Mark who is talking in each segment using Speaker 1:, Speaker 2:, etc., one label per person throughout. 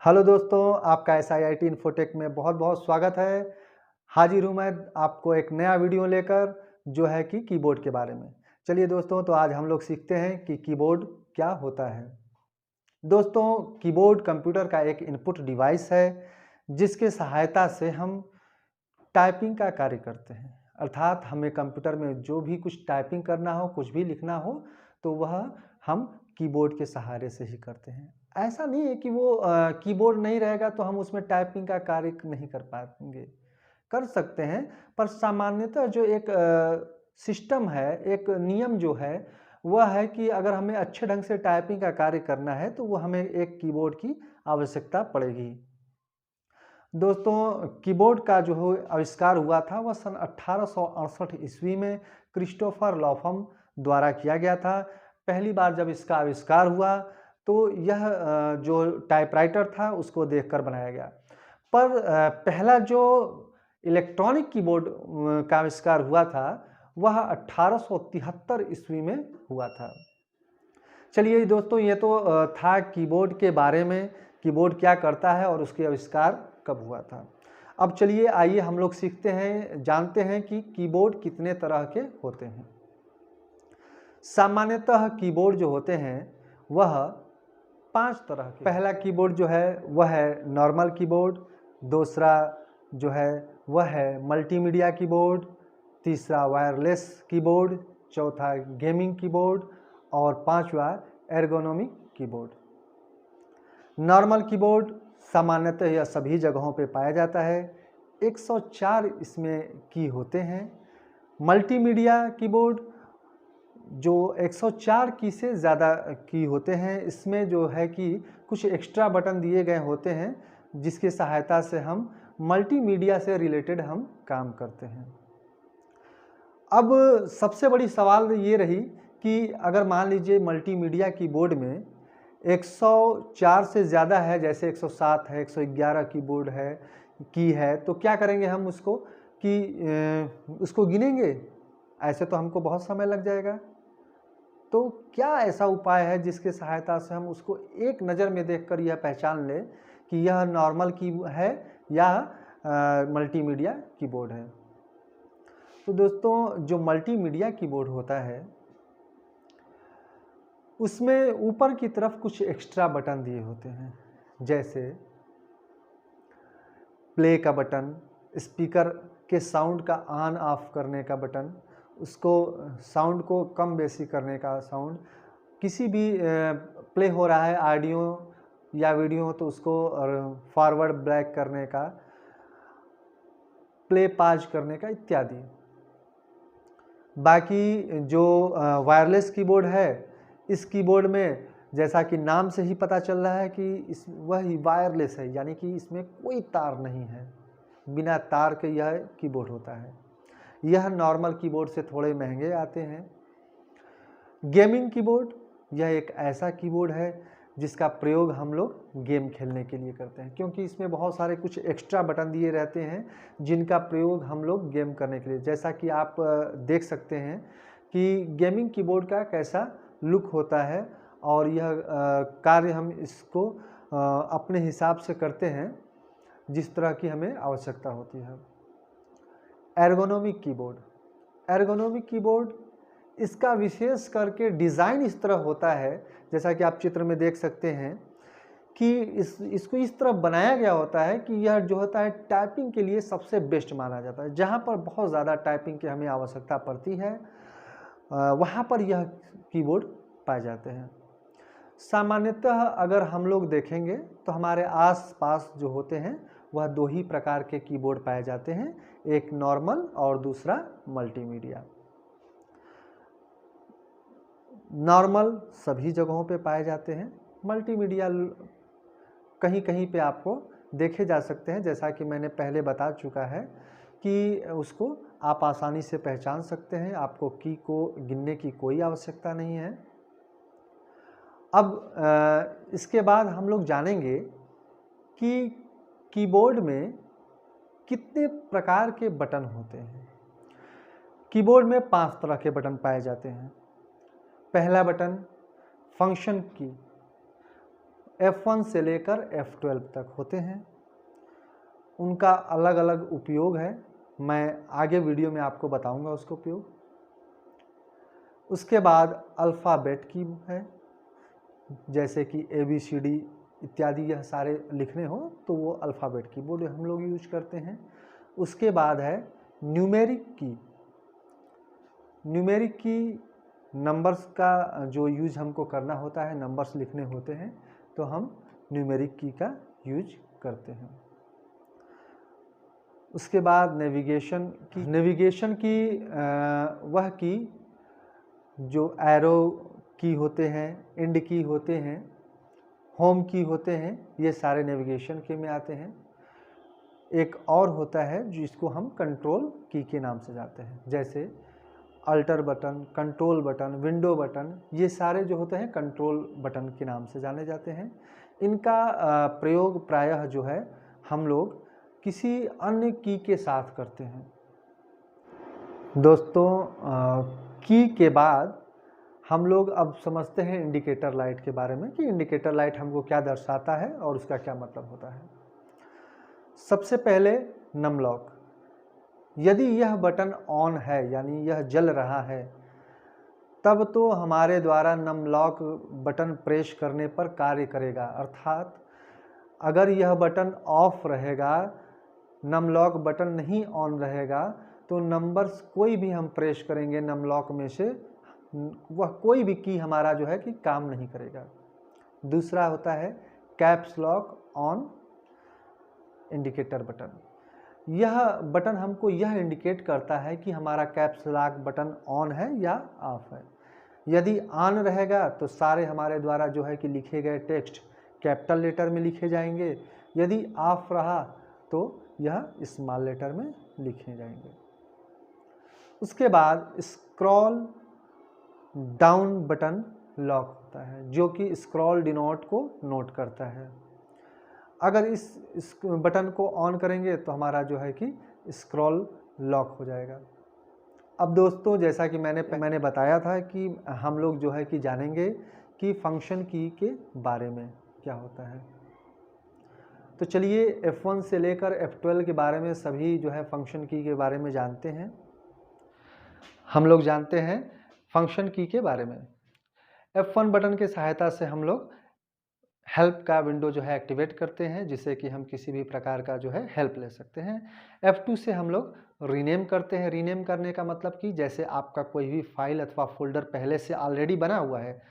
Speaker 1: Hello दोस्तों, आपका SIIT infotech में बहुत बहुत स्वागत है। हाजिर हूँ मैं आपको एक नया वीडियो लेकर, जो है कि कीबोर्ड के बारे में। चलिए दोस्तों, तो आज हम लोग सीखते हैं कि कीबोर्ड क्या होता है। दोस्तों, कीबोर्ड कंप्यूटर का एक इनपुट डिवाइस है, जिसके सहायता से हम टाइपिंग का कार्य करते हैं। अर्थात हमें कंप्यूटर में जो भी कुछ टाइपिंग करना हो, कुछ भी लिखना हो, तो वह हम कीबोर्ड के सहारे से ही करते हैं। ऐसा नहीं है कि वो कीबोर्ड नहीं रहेगा तो हम उसमें टाइपिंग का कार्य नहीं कर पाएंगे। कर सकते हैं, पर सामान्यतः जो एक सिस्टम है, एक नियम जो है, वह है कि अगर हमें अच्छे ढंग से टाइपिंग का कार्य करना है तो वो हमें एक कीबोर्ड की आवश्यकता पड़ेगी। दोस्तों, कीबोर्ड का जो है आविष्कार हुआ था वह सन 1868 ईस्वी में क्रिस्टोफर लॉफम द्वारा किया गया था। पहली बार जब इसका आविष्कार हुआ तो यह जो टाइपराइटर था उसको देखकर बनाया गया। पर पहला जो इलेक्ट्रॉनिक कीबोर्ड का आविष्कार हुआ था वह 1873 ईस्वी में हुआ था। चलिए दोस्तों, ये तो था कीबोर्ड के बारे में, कीबोर्ड क्या करता है और उसके आविष्कार कब हुआ था। अब चलिए आइए हम लोग सीखते हैं, जानते हैं कि कीबोर्ड कितने तरह के होते हैं। सामान्यतः कीबोर्ड जो होते हैं वह 5 तरह के। पहला कीबोर्ड जो है वह है नॉर्मल कीबोर्ड, दूसरा जो है वह है मल्टीमीडिया कीबोर्ड, तीसरा वायरलेस कीबोर्ड, चौथा गेमिंग कीबोर्ड और पांचवा एर्गोनोमिक कीबोर्ड। नॉर्मल कीबोर्ड सामान्यतः यह सभी जगहों पर पाया जाता है। 104 इसमें की होते हैं। मल्टीमीडिया कीबोर्ड जो 104 की से ज़्यादा की होते हैं, इसमें जो है कि कुछ एक्स्ट्रा बटन दिए गए होते हैं, जिसकी सहायता से हम मल्टीमीडिया से रिलेटेड हम काम करते हैं। अब सबसे बड़ी सवाल ये रही कि अगर मान लीजिए मल्टीमीडिया कीबोर्ड में 104 से ज़्यादा है, जैसे 107 है, 111 कीबोर्ड है, तो क्या करेंगे हम उसको कि उसको गिनेंगे? ऐसे तो हमको बहुत समय लग जाएगा। तो क्या ऐसा उपाय है जिसके सहायता से हम उसको एक नज़र में देखकर यह पहचान लें कि यह नॉर्मल की है या मल्टीमीडिया कीबोर्ड है? तो दोस्तों, जो मल्टीमीडिया कीबोर्ड होता है उसमें ऊपर की तरफ कुछ एक्स्ट्रा बटन दिए होते हैं, जैसे प्ले का बटन, स्पीकर के साउंड का ऑन ऑफ करने का बटन, उसको साउंड को कम बेसी करने का साउंड, किसी भी प्ले हो रहा है ऑडियो या वीडियो तो उसको फॉरवर्ड बैक करने का, प्ले पॉज करने का इत्यादि। बाकी जो वायरलेस कीबोर्ड है, इस कीबोर्ड में जैसा कि नाम से ही पता चल रहा है कि वह वायरलेस है, यानी कि इसमें कोई तार नहीं है, बिना तार के यह कीबोर्ड होता है। यह नॉर्मल कीबोर्ड से थोड़े महंगे आते हैं। गेमिंग कीबोर्ड, यह एक ऐसा कीबोर्ड है जिसका प्रयोग हम लोग गेम खेलने के लिए करते हैं, क्योंकि इसमें बहुत सारे कुछ एक्स्ट्रा बटन दिए रहते हैं जिनका प्रयोग हम लोग गेम करने के लिए, जैसा कि आप देख सकते हैं कि गेमिंग कीबोर्ड का कैसा लुक होता है और यह कार्य हम इसको अपने हिसाब से करते हैं जिस तरह की हमें आवश्यकता होती है। एर्गोनोमिक कीबोर्ड, एर्गोनोमिक कीबोर्ड इसका विशेष करके डिज़ाइन इस तरह होता है, जैसा कि आप चित्र में देख सकते हैं कि इसको इस तरह बनाया गया होता है कि यह जो होता है टाइपिंग के लिए सबसे बेस्ट माना जाता है। जहाँ पर बहुत ज़्यादा टाइपिंग की हमें आवश्यकता पड़ती है वहाँ पर यह कीबोर्ड पाए जाते हैं। सामान्यतः अगर हम लोग देखेंगे तो हमारे आस-पास जो होते हैं वह दो ही प्रकार के कीबोर्ड पाए जाते हैं, एक नॉर्मल और दूसरा मल्टीमीडिया। नॉर्मल सभी जगहों पे पाए जाते हैं, मल्टीमीडिया कहीं कहीं पे आपको देखे जा सकते हैं, जैसा कि मैंने पहले बता चुका है कि उसको आप आसानी से पहचान सकते हैं, आपको की को गिनने की कोई आवश्यकता नहीं है। अब इसके बाद हम लोग जानेंगे कि कीबोर्ड में कितने प्रकार के बटन होते हैं। कीबोर्ड में 5 तरह के बटन पाए जाते हैं। पहला बटन फंक्शन की, F1 से लेकर F12 तक होते हैं। उनका अलग अलग उपयोग है, मैं आगे वीडियो में आपको बताऊंगा उसका उपयोग। उसके बाद अल्फ़ाबेट की है, जैसे कि ABCD इत्यादि यह सारे लिखने हो तो वो अल्फ़ाबेट कीबोर्ड हम लोग यूज करते हैं। उसके बाद है न्यूमेरिक की। न्यूमेरिक की नंबर्स का जो यूज हमको करना होता है, नंबर्स लिखने होते हैं तो हम न्यूमेरिक की का यूज करते हैं। उसके बाद नेविगेशन की वह की जो एरो की होते हैं, एंड की होते हैं, होम की होते हैं, ये सारे नेविगेशन के में आते हैं। एक और होता है जिसको हम कंट्रोल की के नाम से जानते हैं, जैसे alter button, control button, window button, ये सारे जो होते हैं कंट्रोल बटन के नाम से जाने जाते हैं। इनका प्रयोग प्रायः जो है हम लोग किसी अन्य की के साथ करते हैं। दोस्तों, की के बाद हम लोग अब समझते हैं इंडिकेटर लाइट के बारे में कि इंडिकेटर लाइट हमको क्या दर्शाता है और उसका क्या मतलब होता है। सबसे पहले नम लॉक। यदि यह बटन ऑन है यानी यह जल रहा है, तब तो हमारे द्वारा नम लॉक बटन प्रेस करने पर कार्य करेगा। अर्थात अगर यह बटन ऑफ रहेगा, नम लॉक बटन नहीं ऑन रहेगा, तो नंबर्स कोई भी हम प्रेस करेंगे नम लॉक में से, वह कोई भी की हमारा जो है कि काम नहीं करेगा। दूसरा होता है caps lock on indicator button. यह बटन हमको यह इंडिकेट करता है कि हमारा कैप्स लॉक बटन ऑन है या ऑफ है। यदि ऑन रहेगा तो सारे हमारे द्वारा जो है कि लिखे गए टेक्स्ट कैपिटल लेटर में लिखे जाएंगे, यदि ऑफ रहा तो यह स्मॉल लेटर में लिखे जाएंगे। उसके बाद स्क्रॉल डाउन बटन लॉक होता है, जो कि स्क्रॉल डिनोट को नोट करता है। अगर इस बटन को ऑन करेंगे तो हमारा जो है कि स्क्रॉल लॉक हो जाएगा। अब दोस्तों, जैसा कि मैंने बताया था कि हम लोग जो है कि जानेंगे कि फंक्शन की के बारे में क्या होता है। तो चलिए F1 से लेकर F12 के बारे में सभी जो है फंक्शन की के बारे में जानते हैं। हम लोग जानते हैं फंक्शन की के बारे में। F1 बटन की सहायता से हम लोग हेल्प का विंडो जो है एक्टिवेट करते हैं, जिससे कि हम किसी भी प्रकार का जो है हेल्प ले सकते हैं। F2 से हम लोग रीनेम करते हैं। रीनेम करने का मतलब कि जैसे आपका कोई भी फाइल अथवा फोल्डर पहले से ऑलरेडी बना हुआ है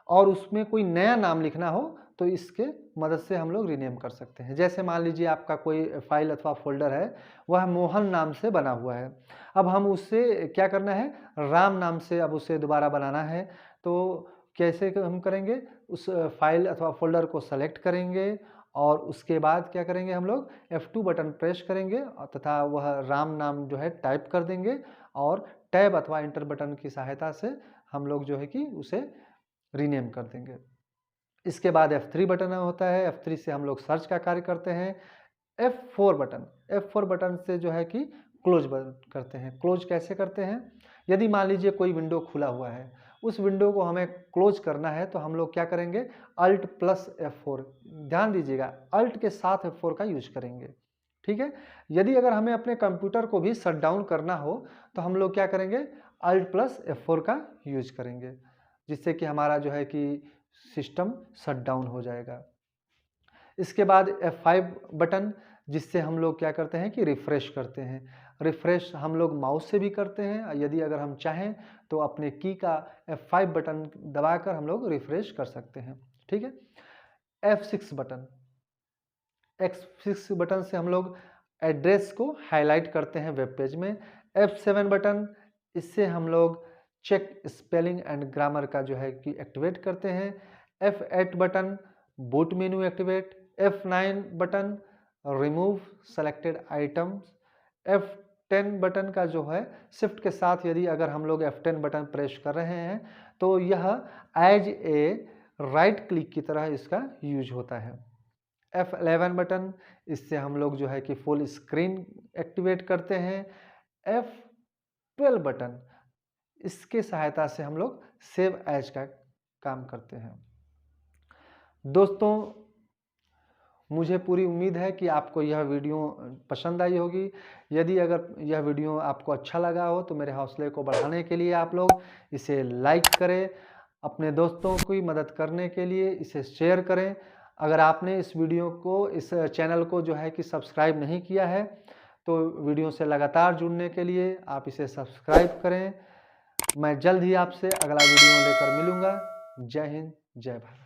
Speaker 1: और उसमें कोई नया नाम लिखना हो तो इसके मदद से हम लोग रीनेम कर सकते हैं। जैसे मान लीजिए आपका कोई फाइल अथवा फोल्डर है, वह मोहन नाम से बना हुआ है। अब हम उससे क्या करना है, राम नाम से अब उसे दोबारा बनाना है। तो कैसे हम करेंगे, उस फाइल अथवा फोल्डर को सेलेक्ट करेंगे और उसके बाद क्या करेंगे, हम लोग F2 बटन प्रेस करेंगे तथा वह राम नाम जो है टाइप कर देंगे और टैब अथवा इंटर बटन की सहायता से हम लोग जो है कि उसे रीनेम कर देंगे। इसके बाद F3 बटन होता है। F3 से हम लोग सर्च का कार्य करते हैं। F4 बटन से जो है कि क्लोज करते हैं। क्लोज कैसे करते हैं, यदि मान लीजिए कोई विंडो खुला हुआ है, उस विंडो को हमें क्लोज करना है तो हम लोग क्या करेंगे, Alt प्लस F4। ध्यान दीजिएगा, Alt के साथ F4 का यूज करेंगे, ठीक है। यदि अगर हमें अपने कंप्यूटर को भी शट डाउन करना हो तो हम लोग क्या करेंगे, Alt प्लस F4 का यूज करेंगे, जिससे कि हमारा जो है कि सिस्टम शट डाउन हो जाएगा। इसके बाद F5 बटन, जिससे हम लोग क्या करते हैं कि रिफ्रेश करते हैं। रिफ्रेश हम लोग माउस से भी करते हैं, यदि अगर हम चाहें तो अपने की का F5 बटन दबाकर हम लोग रिफ्रेश कर सकते हैं, ठीक है। F6 बटन, F6 बटन से हम लोग एड्रेस को हाईलाइट करते हैं वेब पेज में। F7 बटन, इससे हम लोग चेक स्पेलिंग एंड ग्रामर का जो है कि एक्टिवेट करते हैं। F8 बटन, बूट मेनू activate. F9 button, remove selected items. F10 button का जो है शिफ्ट के साथ यदि अगर हम लोग F10 बटन प्रेस कर रहे हैं तो यह एज ए राइट क्लिक की तरह इसका यूज होता है। F11 बटन, इससे हम लोग जो है कि फुल स्क्रीन एक्टिवेट करते हैं। F12 बटन, इसके सहायता से हम लोग सेव एज का काम करते हैं। दोस्तों, मुझे पूरी उम्मीद है कि आपको यह वीडियो पसंद आई होगी। यदि अगर यह वीडियो आपको अच्छा लगा हो तो मेरे हौसले को बढ़ाने के लिए आप लोग इसे लाइक करें, अपने दोस्तों की मदद करने के लिए इसे शेयर करें। अगर आपने इस वीडियो को, इस चैनल को जो है कि सब्सक्राइब नहीं किया है तो वीडियो से लगातार जुड़ने के लिए आप इसे सब्सक्राइब करें। मैं जल्द ही आपसे अगला वीडियो लेकर मिलूँगा। जय हिंद, जय भारत।